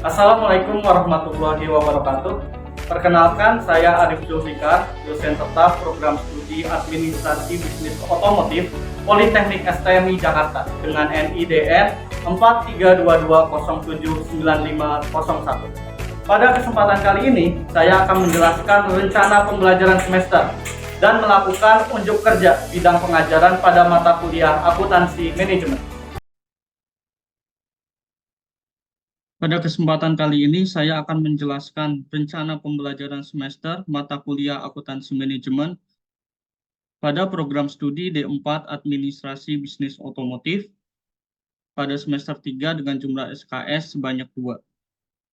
Assalamualaikum warahmatullahi wabarakatuh. Perkenalkan, saya Arif Zulfikar, dosen tetap program studi Administrasi Bisnis Otomotif Politeknik STMI Jakarta dengan NIDN 4322079501. Pada kesempatan kali ini, saya akan menjelaskan rencana pembelajaran semester dan melakukan unjuk kerja bidang pengajaran pada mata kuliah akuntansi manajemen. Pada kesempatan kali ini, saya akan menjelaskan rencana pembelajaran semester mata kuliah akuntansi manajemen pada program studi D4 Administrasi Bisnis Otomotif pada semester 3 dengan jumlah SKS sebanyak 2.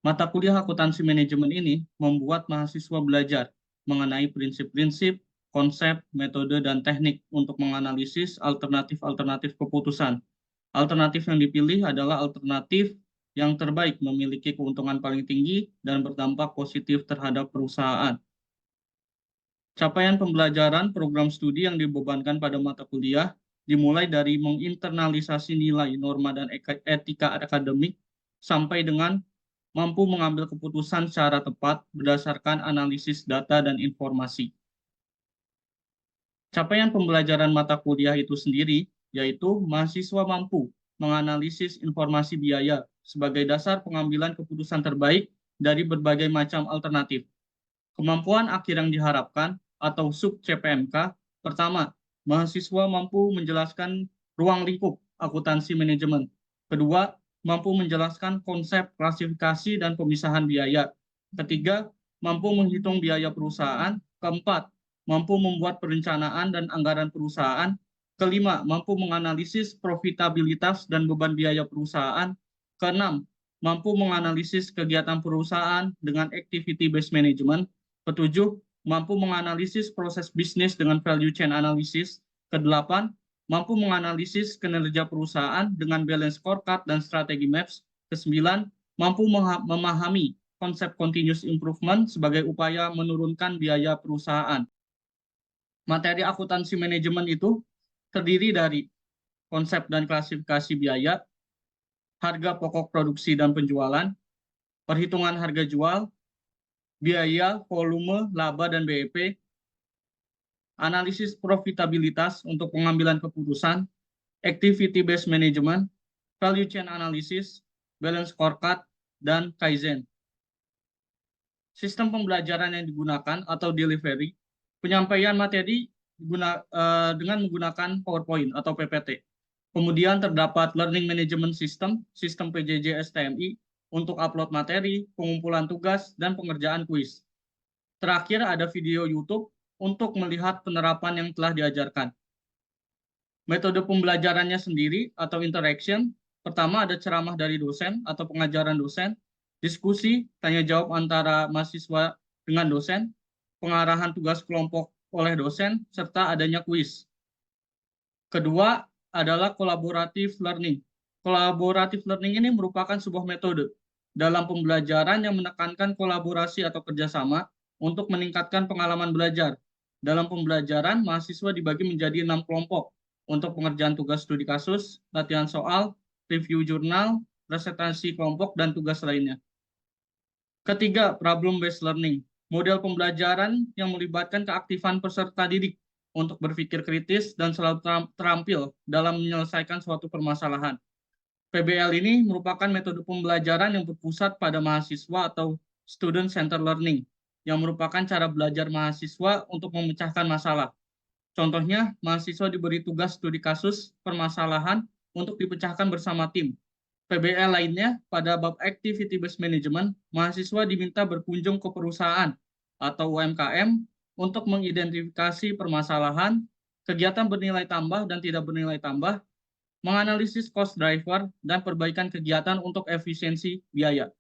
Mata kuliah akuntansi manajemen ini membuat mahasiswa belajar mengenai prinsip-prinsip, konsep, metode, dan teknik untuk menganalisis alternatif-alternatif keputusan. Alternatif yang dipilih adalah alternatif yang terbaik memiliki keuntungan paling tinggi dan berdampak positif terhadap perusahaan. Capaian pembelajaran program studi yang dibebankan pada mata kuliah dimulai dari menginternalisasi nilai, norma, dan etika akademik sampai dengan mampu mengambil keputusan secara tepat berdasarkan analisis data dan informasi. Capaian pembelajaran mata kuliah itu sendiri yaitu mahasiswa mampu menganalisis informasi biaya sebagai dasar pengambilan keputusan terbaik dari berbagai macam alternatif. Kemampuan akhir yang diharapkan atau sub CPMK, pertama, mahasiswa mampu menjelaskan ruang lingkup akuntansi manajemen. Kedua, mampu menjelaskan konsep klasifikasi dan pemisahan biaya. Ketiga, mampu menghitung biaya perusahaan. Keempat, mampu membuat perencanaan dan anggaran perusahaan. Kelima, mampu menganalisis profitabilitas dan beban biaya perusahaan. Keenam, mampu menganalisis kegiatan perusahaan dengan activity-based management. Ketujuh, mampu menganalisis proses bisnis dengan value chain analysis. Kedelapan, mampu menganalisis kinerja perusahaan dengan balance scorecard dan strategi maps. Kesembilan, mampu memahami konsep continuous improvement sebagai upaya menurunkan biaya perusahaan. Materi akuntansi manajemen itu terdiri dari konsep dan klasifikasi biaya, harga pokok produksi dan penjualan, perhitungan harga jual, biaya, volume, laba, dan BEP, analisis profitabilitas untuk pengambilan keputusan, activity-based management, value chain analysis, balance scorecard, dan Kaizen. Sistem pembelajaran yang digunakan atau delivery, penyampaian materi dengan menggunakan PowerPoint atau PPT. Kemudian terdapat Learning Management System, sistem PJJ STMI, untuk upload materi, pengumpulan tugas, dan pengerjaan kuis. Terakhir ada video YouTube untuk melihat penerapan yang telah diajarkan. Metode pembelajarannya sendiri atau interaction, pertama ada ceramah dari dosen atau pengajaran dosen, diskusi, tanya jawab antara mahasiswa dengan dosen, pengarahan tugas kelompok oleh dosen, serta adanya kuis. Kedua adalah collaborative learning. Collaborative learning ini merupakan sebuah metode dalam pembelajaran yang menekankan kolaborasi atau kerjasama untuk meningkatkan pengalaman belajar. Dalam pembelajaran, mahasiswa dibagi menjadi 6 kelompok untuk pengerjaan tugas studi kasus, latihan soal, review jurnal, presentasi kelompok, dan tugas lainnya. Ketiga, problem-based learning. Model pembelajaran yang melibatkan keaktifan peserta didik untuk berpikir kritis dan selalu terampil dalam menyelesaikan suatu permasalahan. PBL ini merupakan metode pembelajaran yang berpusat pada mahasiswa atau student center learning, yang merupakan cara belajar mahasiswa untuk memecahkan masalah. Contohnya, mahasiswa diberi tugas studi kasus permasalahan untuk dipecahkan bersama tim. PBL lainnya, pada bab activity-based management, mahasiswa diminta berkunjung ke perusahaan atau UMKM untuk mengidentifikasi permasalahan, kegiatan bernilai tambah dan tidak bernilai tambah, menganalisis cost driver, dan perbaikan kegiatan untuk efisiensi biaya.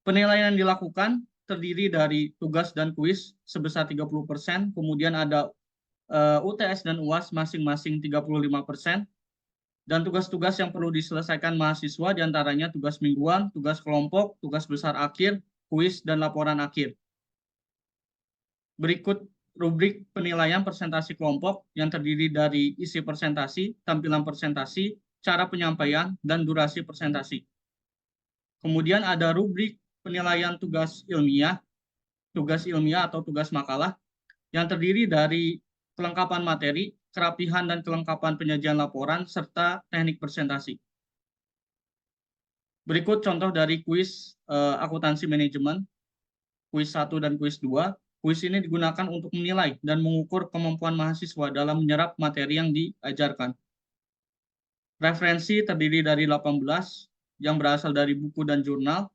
Penilaian yang dilakukan terdiri dari tugas dan kuis sebesar 30%, kemudian ada UTS dan UAS masing-masing 35%, dan tugas-tugas yang perlu diselesaikan mahasiswa diantaranya tugas mingguan, tugas kelompok, tugas besar akhir, kuis, dan laporan akhir. Berikut rubrik penilaian presentasi kelompok yang terdiri dari isi presentasi, tampilan presentasi, cara penyampaian, dan durasi presentasi. Kemudian ada rubrik penilaian tugas ilmiah atau tugas makalah yang terdiri dari kelengkapan materi, kerapihan dan kelengkapan penyajian laporan, serta teknik presentasi. Berikut contoh dari kuis akuntansi manajemen, kuis 1 dan kuis 2. Kuis ini digunakan untuk menilai dan mengukur kemampuan mahasiswa dalam menyerap materi yang diajarkan. Referensi terdiri dari 18 yang berasal dari buku dan jurnal.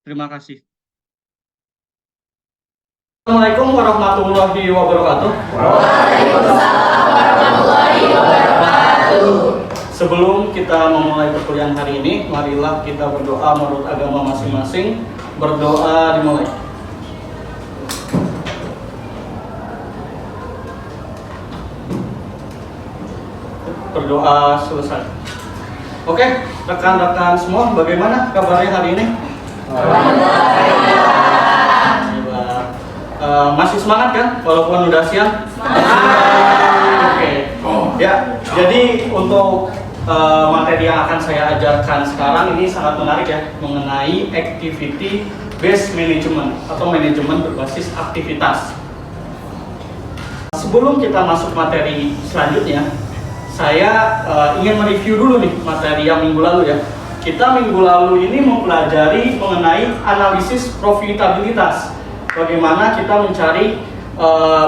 Terima kasih. Assalamualaikum warahmatullahi wabarakatuh. Waalaikumsalam warahmatullahi wabarakatuh. Sebelum kita memulai perkuliahan hari ini, marilah kita berdoa menurut agama masing-masing. Berdoa dimulai. Berdoa selesai. Oke, rekan-rekan semua, bagaimana kabarnya hari ini? Masih semangat kan, walaupun udah siang? Oke. Ya, jadi untuk materi yang akan saya ajarkan sekarang ini sangat menarik ya, mengenai activity based management atau manajemen berbasis aktivitas. Sebelum kita masuk materi selanjutnya, saya ingin mereview dulu nih materi yang minggu lalu ya. Kita minggu lalu ini mempelajari mengenai analisis profitabilitas. Bagaimana kita mencari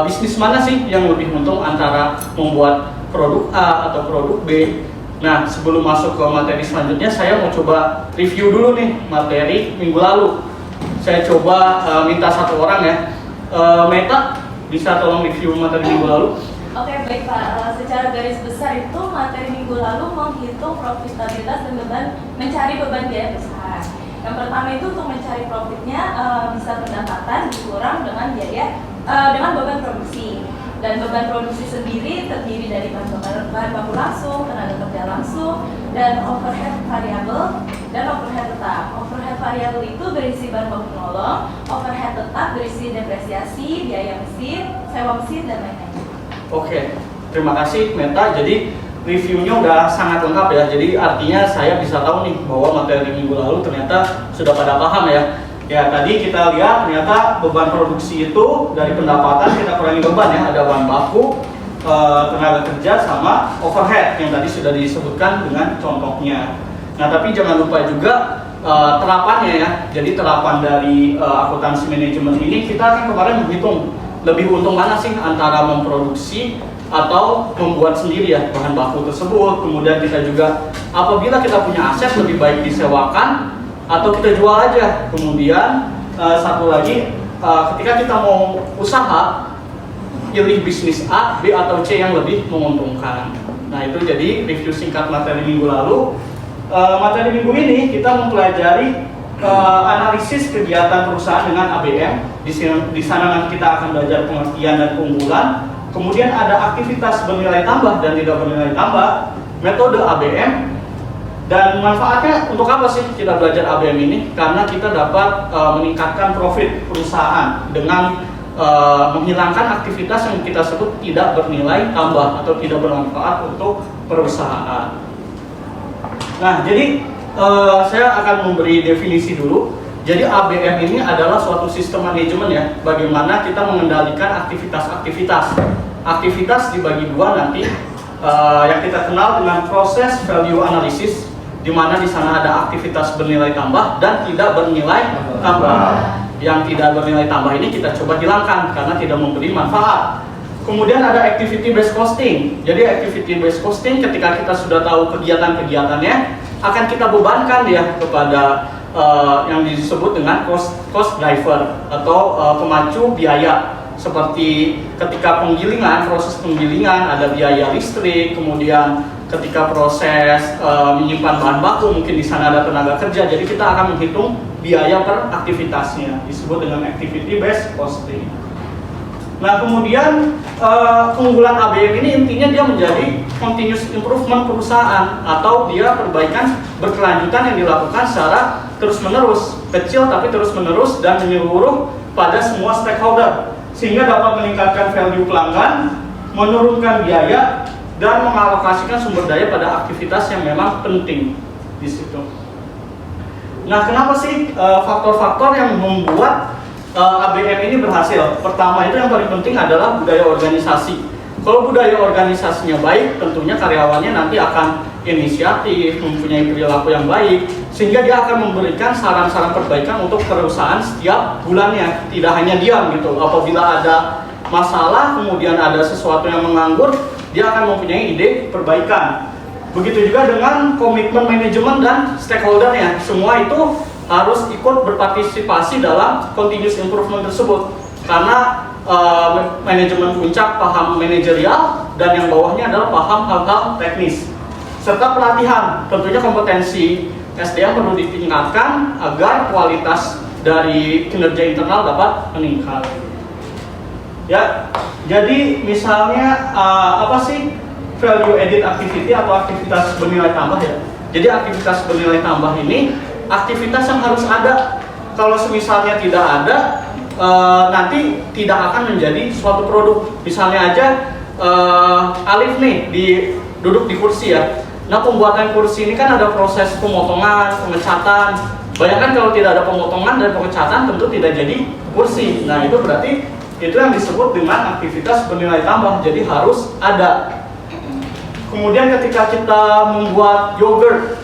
bisnis mana sih yang lebih untung antara membuat produk A atau produk B. Nah, sebelum masuk ke materi selanjutnya, saya mau coba review dulu nih materi minggu lalu. Saya coba minta satu orang ya. Meta, bisa tolong review materi minggu lalu? Oke, baik Pak. Secara garis besar itu materi minggu lalu menghitung profitabilitas dan mencari beban biaya perusahaan. Yang pertama itu untuk mencari profitnya bisa pendapatan dikurang dengan biaya dengan beban produksi. Dan beban produksi sendiri terdiri dari bahan baku langsung, tenaga kerja langsung, dan overhead variabel dan overhead tetap. Overhead variabel itu berisi bahan baku penolong, overhead tetap berisi depresiasi, biaya mesin, sewa mesin, dan lain-lain. Oke, terima kasih Meta. Jadi reviewnya udah sangat lengkap ya. Jadi artinya saya bisa tahu nih bahwa materi minggu lalu ternyata sudah pada paham ya. Ya, tadi kita lihat ternyata beban produksi itu dari pendapatan kita kurangi beban ya. Ada bahan baku, tenaga kerja, sama overhead yang tadi sudah disebutkan dengan contohnya. Nah, tapi jangan lupa juga terapannya ya. Jadi terapan dari akuntansi manajemen ini kita kan kemarin menghitung lebih untung mana sih antara memproduksi atau membuat sendiri ya bahan baku tersebut. Kemudian kita juga apabila kita punya aset lebih baik disewakan atau kita jual aja. Kemudian satu lagi ketika kita mau usaha, pilih bisnis A, B atau C yang lebih menguntungkan. Nah, itu jadi review singkat materi minggu lalu. Materi minggu ini kita mempelajari analisis kegiatan perusahaan dengan ABM. Di sana nanti kita akan belajar pengertian dan keunggulan. Kemudian ada aktivitas bernilai tambah dan tidak bernilai tambah, metode ABM, dan manfaatnya untuk apa sih kita belajar ABM ini? Karena kita dapat meningkatkan profit perusahaan dengan menghilangkan aktivitas yang kita sebut tidak bernilai tambah atau tidak bermanfaat untuk perusahaan. Nah, jadi saya akan memberi definisi dulu. Jadi ABM ini adalah suatu sistem manajemen ya, bagaimana kita mengendalikan aktivitas-aktivitas. Aktivitas dibagi dua nanti, yang kita kenal dengan proses value analysis, di mana di sana ada aktivitas bernilai tambah dan tidak bernilai tambah. Yang tidak bernilai tambah ini kita coba hilangkan karena tidak memberi manfaat. Kemudian ada activity based costing. Jadi activity based costing ketika kita sudah tahu kegiatan-kegiatannya, akan kita bebankan ya kepada yang disebut dengan cost driver atau pemacu biaya. Seperti ketika penggilingan, proses penggilingan ada biaya listrik, kemudian ketika proses menyimpan bahan baku mungkin di sana ada tenaga kerja. Jadi kita akan menghitung biaya per aktivitasnya, disebut dengan activity based costing. Nah, kemudian keunggulan ABM ini intinya dia menjadi continuous improvement perusahaan atau dia perbaikan berkelanjutan yang dilakukan secara terus-menerus, kecil tapi terus-menerus dan menyeluruh pada semua stakeholder, sehingga dapat meningkatkan value pelanggan, menurunkan biaya, dan mengalokasikan sumber daya pada aktivitas yang memang penting di situ. Nah, kenapa sih faktor-faktor yang membuat ABM ini berhasil? Pertama itu yang paling penting adalah budaya organisasi. Kalau budaya organisasinya baik, tentunya karyawannya nanti akan inisiatif, mempunyai perilaku yang baik, sehingga dia akan memberikan saran-saran perbaikan untuk perusahaan setiap bulannya. Tidak hanya diam gitu. Apabila ada masalah, kemudian ada sesuatu yang menganggur, dia akan mempunyai ide perbaikan. Begitu juga dengan komitmen manajemen dan stakeholdernya. Semua itu harus ikut berpartisipasi dalam continuous improvement tersebut. Karena manajemen puncak paham manajerial dan yang bawahnya adalah paham hal-hal teknis. Serta pelatihan, tentunya kompetensi SDM perlu ditingkatkan agar kualitas dari kinerja internal dapat meningkat. Ya, jadi misalnya apa sih value added activity atau aktivitas bernilai tambah ya? Jadi aktivitas bernilai tambah ini aktivitas yang harus ada. Kalau misalnya tidak ada, nanti tidak akan menjadi suatu produk. Misalnya aja Alif nih duduk di kursi ya. Nah, pembuatan kursi ini kan ada proses pemotongan, pengecatan. Bayangkan kalau tidak ada pemotongan dan pengecatan, tentu tidak jadi kursi. Nah, itu berarti itu yang disebut dengan aktivitas bernilai tambah. Jadi harus ada. Kemudian ketika kita membuat yogurt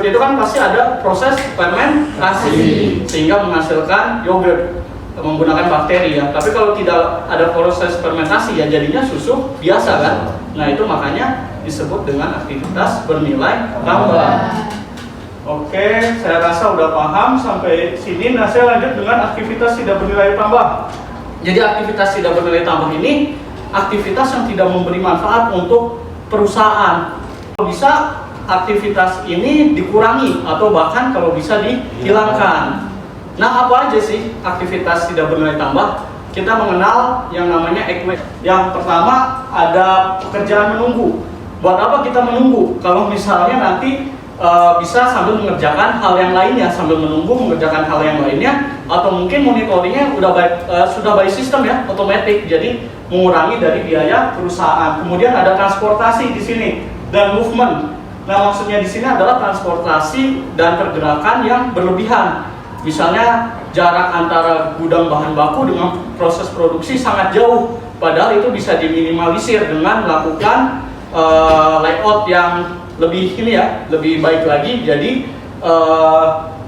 itu kan pasti ada proses fermentasi sehingga menghasilkan yogurt menggunakan bakteri ya. Tapi kalau tidak ada proses fermentasi ya jadinya susu biasa kan. Nah, itu makanya disebut dengan aktivitas bernilai tambah. Oke, saya rasa udah paham sampai sini. Nah, saya lanjut dengan aktivitas tidak bernilai tambah. Jadi aktivitas tidak bernilai tambah ini aktivitas yang tidak memberi manfaat untuk perusahaan. Kalau bisa aktivitas ini dikurangi atau bahkan kalau bisa dihilangkan. Nah, apa aja sih aktivitas tidak bernilai tambah? Kita mengenal yang namanya EQUIP. Yang pertama ada pekerjaan menunggu. Buat apa kita menunggu? Kalau misalnya nanti bisa sambil mengerjakan hal yang lainnya, sambil menunggu mengerjakan hal yang lainnya, atau mungkin monitoringnya sudah by system ya, otomatis. Jadi mengurangi dari biaya perusahaan. Kemudian ada transportasi di sini dan movement. Nah, maksudnya di sini adalah transportasi dan pergerakan yang berlebihan. Misalnya jarak antara gudang bahan baku dengan proses produksi sangat jauh, padahal itu bisa diminimalisir dengan melakukan layout yang lebih lebih baik lagi. Jadi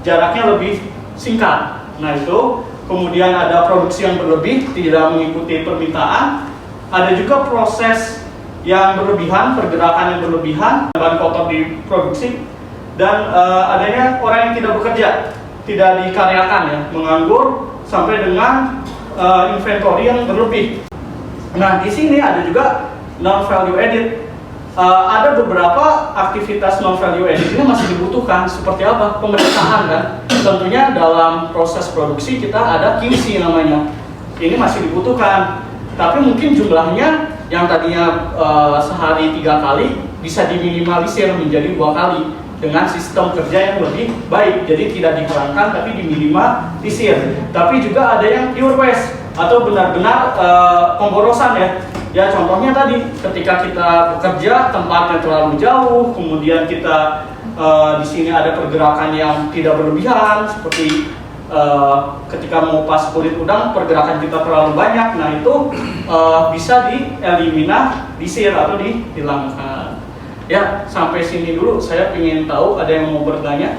jaraknya lebih singkat. Nah, itu kemudian ada produksi yang berlebih tidak mengikuti permintaan. Ada juga proses yang berlebihan, pergerakan yang berlebihan, bahan kotor diproduksi, dan adanya orang yang tidak bekerja, tidak dikaryakan ya, menganggur sampai dengan inventory yang berlebih. Nah, di sini ada juga non value added. Ada beberapa aktivitas non value added ini masih dibutuhkan. Seperti apa? Pemeriksaan kan. Tentunya dalam proses produksi kita ada QC namanya. Ini masih dibutuhkan. Tapi mungkin jumlahnya yang tadinya sehari 3 kali bisa diminimalisir menjadi 2 kali dengan sistem kerja yang lebih baik. Jadi tidak dihilangkan tapi diminimalisir. Tapi juga ada yang pure waste atau benar-benar pemborosan ya. Ya, contohnya tadi ketika kita bekerja tempatnya terlalu jauh, kemudian kita di sini ada pergerakan yang tidak berlebihan seperti ketika mengupas kulit udang pergerakan kita terlalu banyak. Nah, itu bisa dieliminasi atau dihilangkan. Ya, sampai sini dulu. Saya ingin tahu ada yang mau bertanya.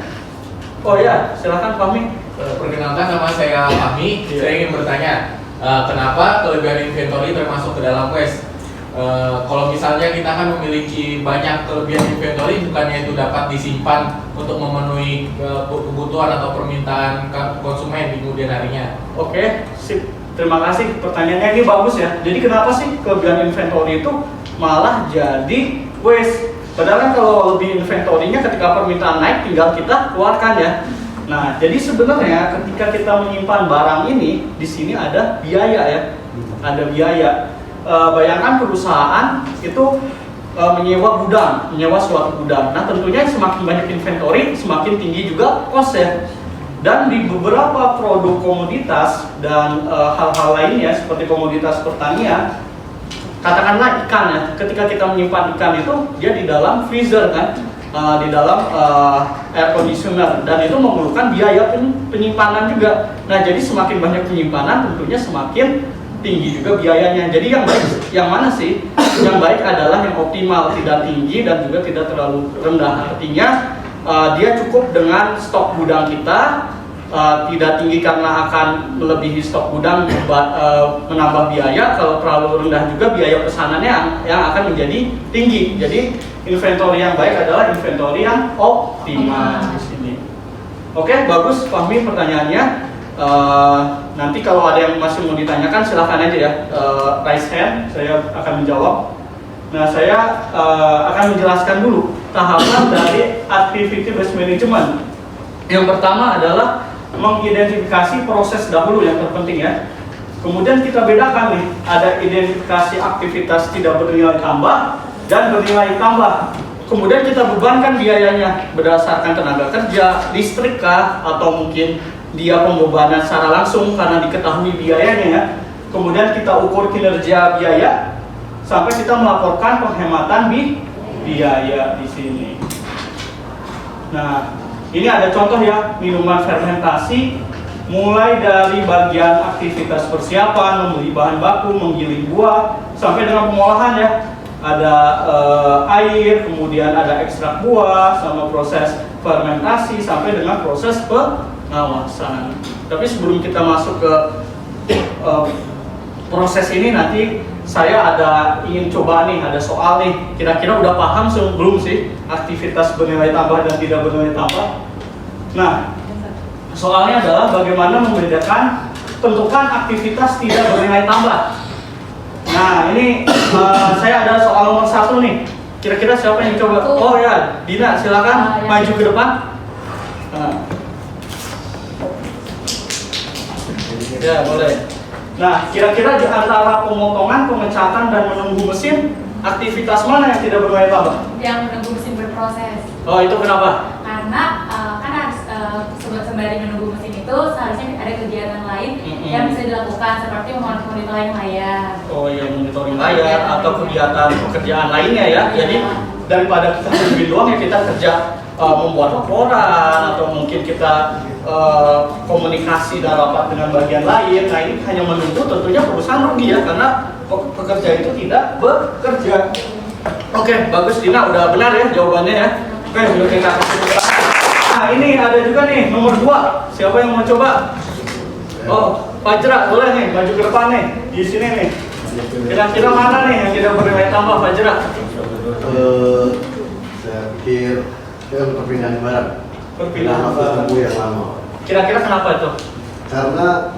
Oh ya, silakan Fahmi. Perkenalkan, nama saya Fahmi. Saya ingin bertanya, kenapa kelebihan inventory termasuk ke dalam waste? Kalau misalnya kita kan memiliki banyak kelebihan inventory, bukannya itu dapat disimpan untuk memenuhi kebutuhan atau permintaan konsumen di kemudian harinya? Oke, sip. Terima kasih pertanyaannya, ini bagus ya. Jadi kenapa sih kelebihan inventory itu malah jadi waste? Padahal kan kalau lebih inventory-nya ketika permintaan naik tinggal kita keluarkan ya. Nah, jadi sebenarnya ketika kita menyimpan barang ini, di sini ada biaya ya, ada biaya. Bayangkan perusahaan itu menyewa gudang, menyewa suatu gudang. Nah, tentunya semakin banyak inventory, semakin tinggi juga cost ya. Dan di beberapa produk komoditas dan hal-hal lainnya seperti komoditas pertanian, katakanlah ikan ya, ketika kita menyimpan ikan itu dia di dalam freezer kan. di dalam air conditioner, dan itu memerlukan biaya penyimpanan juga. Nah, jadi semakin banyak penyimpanan tentunya semakin tinggi juga biayanya. Jadi yang baik yang mana sih? Yang baik adalah yang optimal, tidak tinggi dan juga tidak terlalu rendah. Artinya dia cukup dengan stok gudang kita, tidak tinggi karena akan melebihi stok gudang, menambah biaya. Kalau terlalu rendah juga biaya pesanannya yang akan menjadi tinggi. Jadi inventory yang baik adalah inventory yang optimal di sini. Oke, bagus Fahmi pertanyaannya. Nanti kalau ada yang masih mau ditanyakan silahkan aja ya, raise hand, saya akan menjawab. Nah, saya akan menjelaskan dulu tahapan dari activity based management. Yang pertama adalah mengidentifikasi proses dahulu yang terpenting ya. Kemudian kita bedakan nih, ada identifikasi aktivitas tidak bernilai tambah dan bernilai tambah. Kemudian kita bebankan biayanya berdasarkan tenaga kerja, listrik kah, atau mungkin dia pembebanan secara langsung karena diketahui biayanya ya. Kemudian kita ukur kinerja biaya sampai kita melaporkan penghematan biaya di sini. Nah, ini ada contoh ya, minuman fermentasi mulai dari bagian aktivitas persiapan, membeli bahan baku, menggiling buah, sampai dengan pengolahan ya. Ada air, kemudian ada ekstrak buah, sama proses fermentasi, sampai dengan proses pengawasan. Tapi sebelum kita masuk ke proses ini, nanti saya ingin coba nih, ada soal nih. Kira-kira udah paham sebelum sih aktivitas bernilai tambah dan tidak bernilai tambah? Nah, soalnya adalah bagaimana membedakan tentukan aktivitas tidak bernilai tambah. Nah, ini saya ada soal nomor 1 nih. Kira-kira siapa yang coba? Oh ya, Dina, silakan maju ke depan. Ya, boleh. Nah, kira-kira di antara pemotongan, pengecatan, dan menunggu mesin, aktivitas mana yang tidak bernilai tambah? Yang menunggu mesin berproses. Oh, itu kenapa? Karena kan harus sembari menunggu mesin itu seharusnya ada kegiatan lain yang bisa dilakukan seperti monitoring layar. Oh iya, monitoring layar atau kegiatan pekerjaan lainnya ya. Jadi daripada kita nungguin doang ya, kita kerja membuat laporan atau mungkin kita komunikasi dan rapat dengan bagian lain. Nah, ini hanya menunggu, tentunya perusahaan rugi ya, karena pekerja itu tidak bekerja. Oke, bagus Dina, udah benar ya jawabannya ya. Oke, sudah kita kasih. Nah, ini ada juga nih nomor 2. Siapa yang mau coba? Oh, Fajra, boleh nih maju ke depan nih. Di sini nih. Kira-kira mana nih yang tidak bernilai tambah, Fajra? Saya pikir perpindahan barang. Perpindahan barang yang lama. Kira-kira kenapa itu? Karena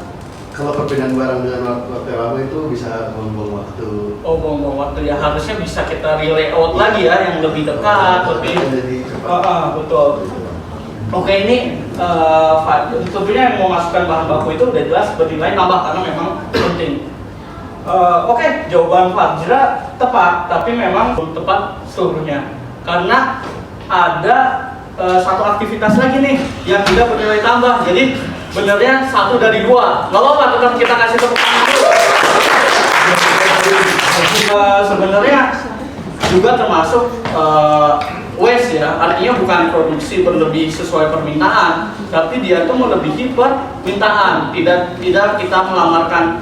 kalau perpindahan barang dengan waktu yang lama itu bisa membuang waktu. Oh, buang-buang waktu ya. Harusnya bisa kita relay out lagi ya, yang lebih dekat, lebih. Jadi cepat. Betul. Oke, ini tentunya yang mau masukkan bahan baku itu udah jelas bernilai tambah karena memang penting. Oke, jawaban Fajra tepat, tapi memang belum tepat seluruhnya. Karena ada satu aktivitas lagi nih yang tidak bernilai tambah. Jadi benernya 1 dari 2. Nggak apa-apa, tetap kita kasih tepuk tangan dulu. Sebenarnya juga termasuk waste ya, artinya bukan produksi berlebih sesuai permintaan, tapi dia tuh melebihi permintaan. Tidak kita melamarkan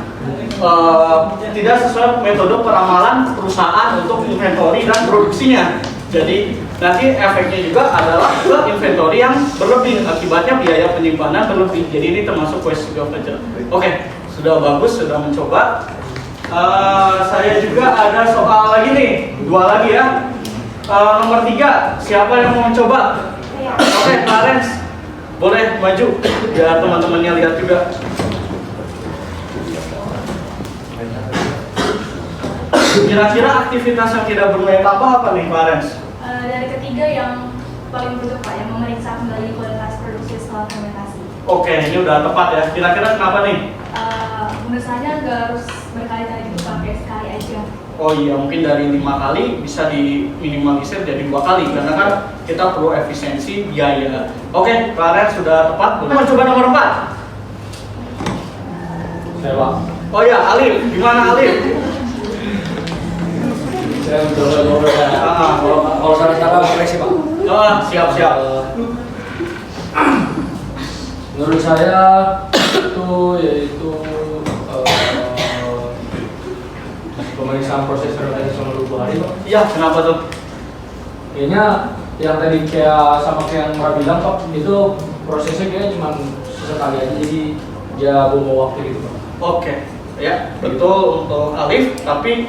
tidak sesuai metode peramalan perusahaan untuk inventory dan produksinya. Jadi nanti efeknya juga adalah ke inventory yang berlebih, akibatnya biaya penyimpanan berlebih. Jadi ini termasuk waste juga. Oke, sudah bagus, sudah mencoba. Saya juga ada soal lagi nih, 2 lagi ya. Nomor 3, siapa yang mau mencoba? Oke, Clarence, boleh maju biar teman-temannya lihat juga. Kira-kira aktivitas yang tidak bernilai tambah apa nih, Clarence? Dari ketiga yang paling penting Pak, yang memeriksa kembali kualitas produksi setelah fermentasi. Oke, ini udah tepat ya. Kira-kira kenapa nih? Pemirsaannya nggak harus berkali-kali itu pakai sekali aja. Oh iya, mungkin dari 5 kali bisa diminimalisir jadi 2 kali karena kan kita perlu efisiensi biaya. Oke, Clarence sudah tepat. Kita mau coba nomor 4. Saya Pak. Oh ya, Alif, gimana Alif? Saya mencoba kalau saya tambah koreksi Pak. saya itu yaitu pemeriksaan proses realisasi selama 20 hari, Pak. Iya, kenapa tuh? Kayaknya yang tadi kayak sama kayak yang Mara bilang, Pak, itu prosesnya kayaknya cuma sesekali aja, jadi dia bawa waktu gitu, Pak. Oke, ya betul untuk Alif, tapi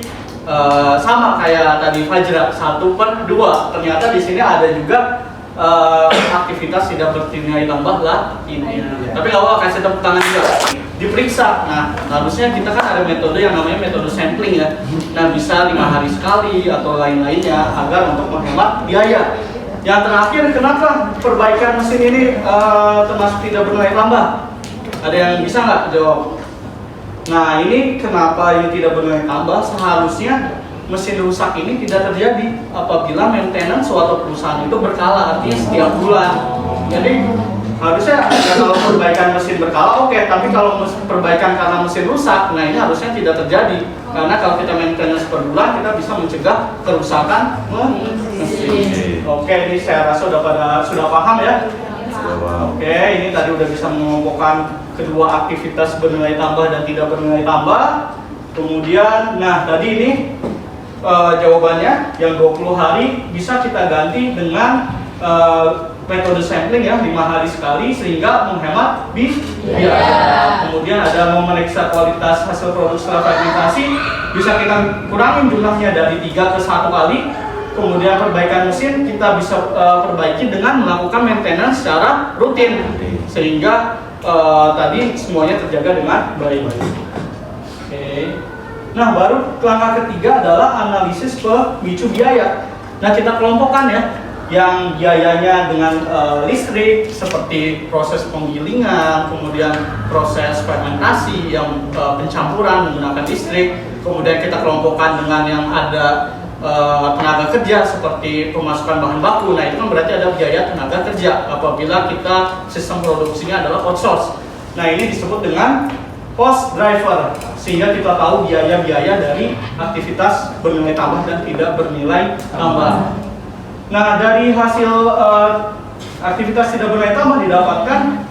sama kayak tadi Fajra 1/2. Ternyata di sini ada juga aktivitas tidak bernilai tambah lah ini. Tapi nggak apa-apa, kasih tepuk tangan juga. Diperiksa. Nah, harusnya kita kan ada metode yang namanya metode sampling ya. Nah, bisa 5 hari sekali atau lain-lainnya agar untuk menghemat biaya. Yang terakhir, kenapa perbaikan mesin ini termasuk tidak bernilai tambah? Ada yang bisa nggak jawab? Nah, ini kenapa ini tidak bernilai tambah? Seharusnya mesin rusak ini tidak terjadi apabila maintenance suatu perusahaan itu berkala, artinya setiap bulan. Jadi harusnya kalau perbaikan mesin berkala oke, tapi kalau perbaikan karena mesin rusak, nah ini harusnya tidak terjadi. Karena kalau kita maintenance per bulan, kita bisa mencegah kerusakan mesin. Oke, ini saya rasa sudah paham ya. Oke, ini tadi udah bisa mengelompokkan kedua aktivitas bernilai tambah dan tidak bernilai tambah. Kemudian, nah tadi ini jawabannya yang 20 hari bisa kita ganti dengan metode sampling ya, 5 hari sekali sehingga menghemat biaya. Kemudian ada memeriksa kualitas hasil produk setelah fermentasi, bisa kita kurangin jumlahnya dari 3 ke 1 kali. Kemudian perbaikan mesin kita bisa perbaiki dengan melakukan maintenance secara rutin sehingga tadi semuanya terjaga dengan baik. Oke. Nah, baru langkah ketiga adalah analisis pemicu biaya. Nah, kita kelompokkan ya, yang biayanya dengan listrik seperti proses penggilingan, kemudian proses fermentasi yang pencampuran menggunakan listrik, kemudian kita kelompokkan dengan yang ada tenaga kerja seperti pemasukan bahan baku. Nah, itu kan berarti ada biaya tenaga kerja apabila kita sistem produksinya adalah outsource. Nah, ini disebut dengan cost driver, sehingga kita tahu biaya-biaya dari aktivitas bernilai tambah dan tidak bernilai tambah. Nah, dari hasil aktivitas tidak bernilai tambah didapatkan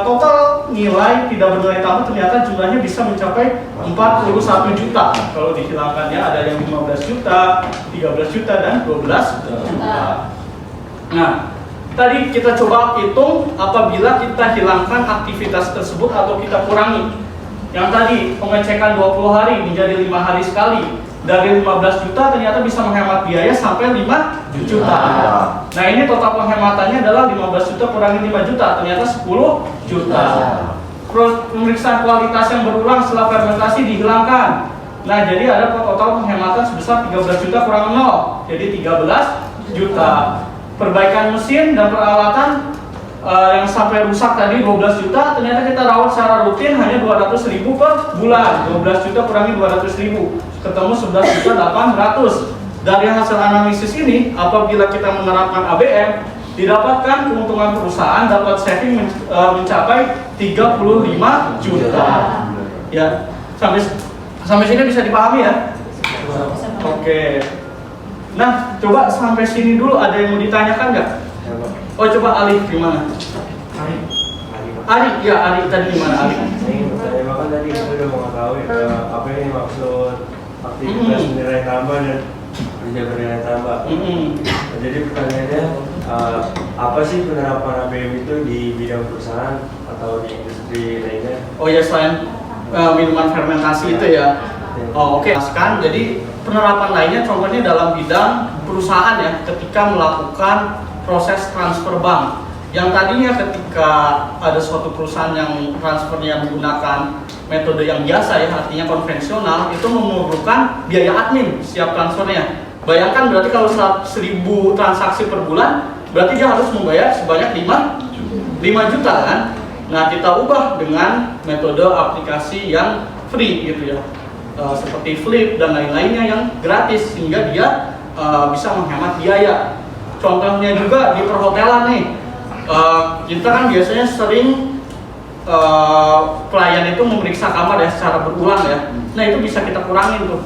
total nilai tidak bernilai tambah ternyata jumlahnya bisa mencapai 41 juta. Kalau dihilangkannya ada yang 15 juta, 13 juta, dan 12 juta. Nah, tadi kita coba hitung apabila kita hilangkan aktivitas tersebut atau kita kurangi. Yang tadi pengecekan 20 hari menjadi 5 hari sekali. Dari 15 juta ternyata bisa menghemat biaya sampai 5 juta. Nah, ini total penghematannya adalah 15 juta kurangi 5 juta, ternyata 10 juta. Pemeriksaan kualitas yang berulang setelah fermentasi dihilangkan. Nah, jadi ada total penghematan sebesar 13 juta kurang 0, jadi 13 juta. Perbaikan mesin dan peralatan yang sampai rusak tadi 12 juta, ternyata kita rawat secara rutin hanya 200.000 per bulan. 12 juta kurangi 200.000, ketemu 11.800. Dari hasil analisis ini, apabila kita menerapkan ABM, didapatkan keuntungan perusahaan dapat saving mencapai 35 juta. Ya, sampai sini bisa dipahami ya? Oke. Nah, coba sampai sini dulu, ada yang mau ditanyakan nggak? Oh, coba Alif gimana? Ari, ya Ari tadi gimana Ari? Saya ingin bertanya, bahkan tadi kita sudah mengetahui apa ini maksud aktivitas nilai tambah dan tidak bernilai tambah. Jadi pertanyaannya, apa sih penerapan ABM itu di bidang perusahaan atau di industri lainnya? Oh ya, selain minuman fermentasi itu ya. Oh, oke. Sekarang jadi penerapan lainnya contohnya dalam bidang perusahaan ya, ketika melakukan proses transfer bank. Yang tadinya ketika ada suatu perusahaan yang transfernya menggunakan metode yang biasa ya, artinya konvensional, itu memerlukan biaya admin setiap transfernya. Bayangkan berarti kalau 1.000 transaksi per bulan, berarti dia harus membayar sebanyak 5 juta kan? Nah, kita ubah dengan metode aplikasi yang free gitu ya, seperti Flip dan lain-lainnya yang gratis, sehingga dia bisa menghemat biaya. Contohnya juga di perhotelan nih, kita kan biasanya sering pelayan itu memeriksa kamar ya secara berulang ya. Nah, itu bisa kita kurangin tuh.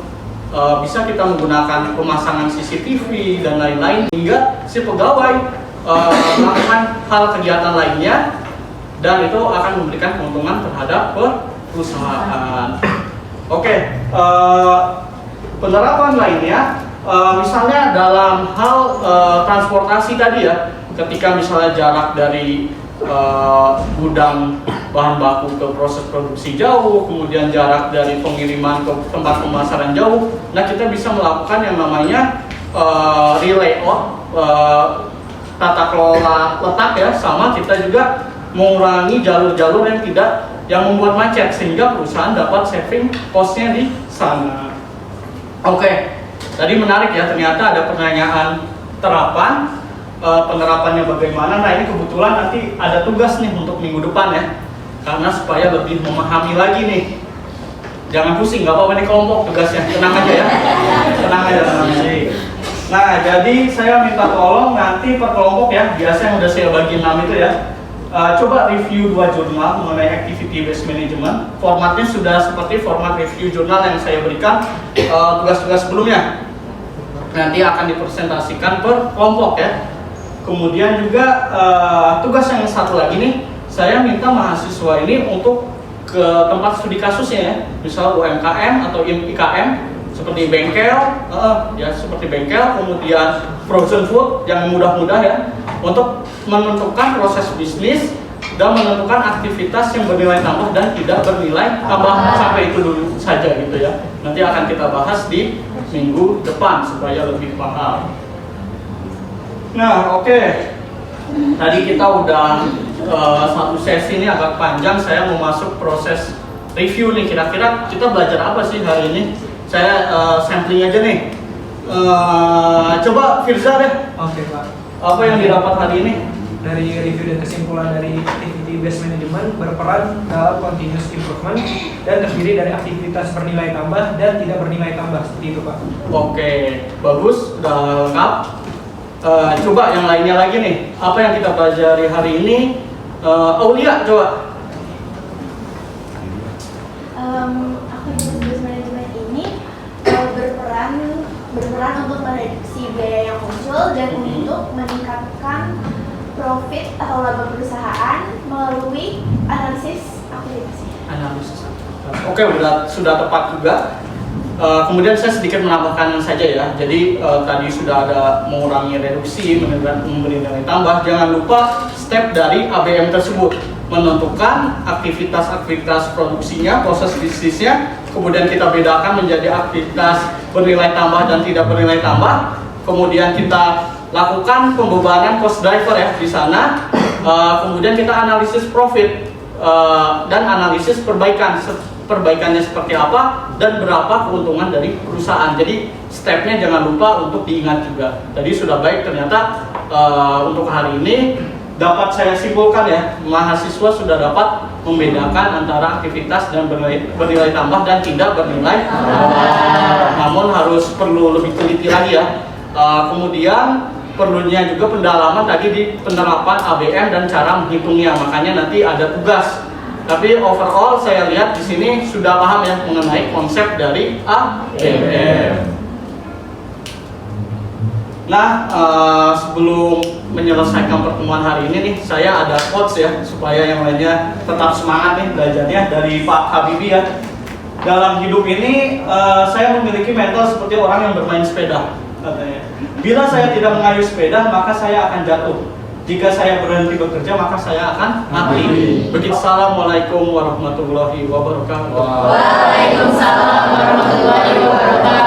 Bisa kita menggunakan pemasangan CCTV dan lain-lain, hingga si pegawai melakukan hal kegiatan lainnya dan itu akan memberikan keuntungan terhadap perusahaan. Oke, penerapan lainnya, misalnya dalam hal transportasi tadi ya, ketika misalnya jarak dari gudang bahan baku ke proses produksi jauh, kemudian jarak dari pengiriman ke tempat pemasaran jauh, nah kita bisa melakukan yang namanya re-layout, tata kelola letak ya, sama kita juga mengurangi jalur-jalur yang membuat macet, sehingga perusahaan dapat saving cost-nya di sana. Oke, tadi menarik ya, ternyata ada pertanyaan terapan, penerapannya bagaimana. Nah ini kebetulan nanti ada tugas nih untuk minggu depan ya, karena supaya lebih memahami lagi nih. Jangan pusing, nggak apa-apa nih kelompok tugasnya, tenang aja ya, tenang aja. Nah jadi saya minta tolong nanti per kelompok ya, biasa yang udah saya bagi 6 itu ya, coba review 2 jurnal mengenai activity based management. Formatnya sudah seperti format review jurnal yang saya berikan tugas-tugas sebelumnya. Nanti akan dipresentasikan per kelompok ya. Kemudian juga tugas yang satu lagi nih, saya minta mahasiswa ini untuk ke tempat studi kasusnya ya, misal UMKM atau IKM seperti bengkel, ya seperti bengkel, kemudian frozen food yang mudah-mudah ya, untuk menentukan proses bisnis dan menentukan aktivitas yang bernilai tambah dan tidak bernilai tambah. Sampai itu dulu saja gitu ya. Nanti akan kita bahas di minggu depan supaya lebih paham. Nah oke, tadi kita udah satu sesi ini agak panjang. Saya mau masuk proses review nih, kira-kira kita belajar apa sih hari ini. Saya sampling aja nih. Coba Firza deh. Oke Pak. Apa yang didapat hari ini? Dari review dan kesimpulan dari activity based management berperan dalam continuous improvement dan terdiri dari aktivitas bernilai tambah dan tidak bernilai tambah, seperti itu Pak. Oke, bagus, udah lengkap. Coba yang lainnya lagi nih. Apa yang kita pelajari hari ini? Aulia, coba. Aktivitas based management ini berperan untuk mereduksi biaya yang muncul dan untuk meningkatkan profit atau laba perusahaan melalui analisis aktivitasnya. Analisis. Oke, sudah tepat juga. Kemudian saya sedikit menambahkan saja ya. Jadi tadi sudah ada mengurangi reduksi, memberi nilai tambah. Jangan lupa step dari ABM tersebut, menentukan aktivitas-aktivitas produksinya, proses bisnisnya. Kemudian kita bedakan menjadi aktivitas bernilai tambah dan tidak bernilai tambah. Kemudian kita lakukan pembebanan cost driver ya di sana. Kemudian kita analisis profit dan analisis perbaikannya seperti apa dan berapa keuntungan dari perusahaan. Jadi stepnya jangan lupa untuk diingat juga. Tadi sudah baik, ternyata untuk hari ini dapat saya simpulkan ya, mahasiswa sudah dapat membedakan antara aktivitas dan bernilai tambah dan tidak bernilai tambah. Namun perlu lebih teliti lagi ya. Kemudian perlunya juga pendalaman tadi di penerapan ABM dan cara menghitungnya. Makanya nanti ada tugas. Tapi overall saya lihat di sini sudah paham ya mengenai konsep dari ABM. Nah, sebelum menyelesaikan pertemuan hari ini nih, saya ada quotes ya supaya yang lainnya tetap semangat nih belajarnya, dari Pak Habibie ya. Dalam hidup ini saya memiliki mental seperti orang yang bermain sepeda, katanya. Bila saya tidak mengayuh sepeda, maka saya akan jatuh. Jika saya berhenti bekerja, maka saya akan mati. Begitu. Assalamualaikum warahmatullahi wabarakatuh. Waalaikumsalam warahmatullahi wabarakatuh.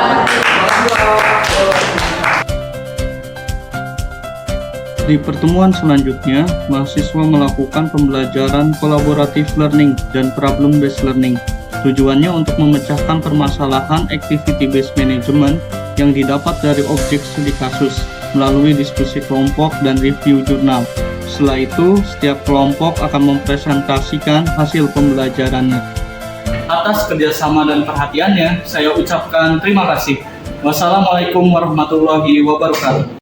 Di pertemuan selanjutnya, mahasiswa melakukan pembelajaran collaborative learning dan problem based learning. Tujuannya untuk memecahkan permasalahan activity based management yang didapat dari objek studi kasus melalui diskusi kelompok dan review jurnal. Setelah itu, setiap kelompok akan mempresentasikan hasil pembelajarannya. Atas kerjasama dan perhatiannya, saya ucapkan terima kasih. Wassalamualaikum warahmatullahi wabarakatuh.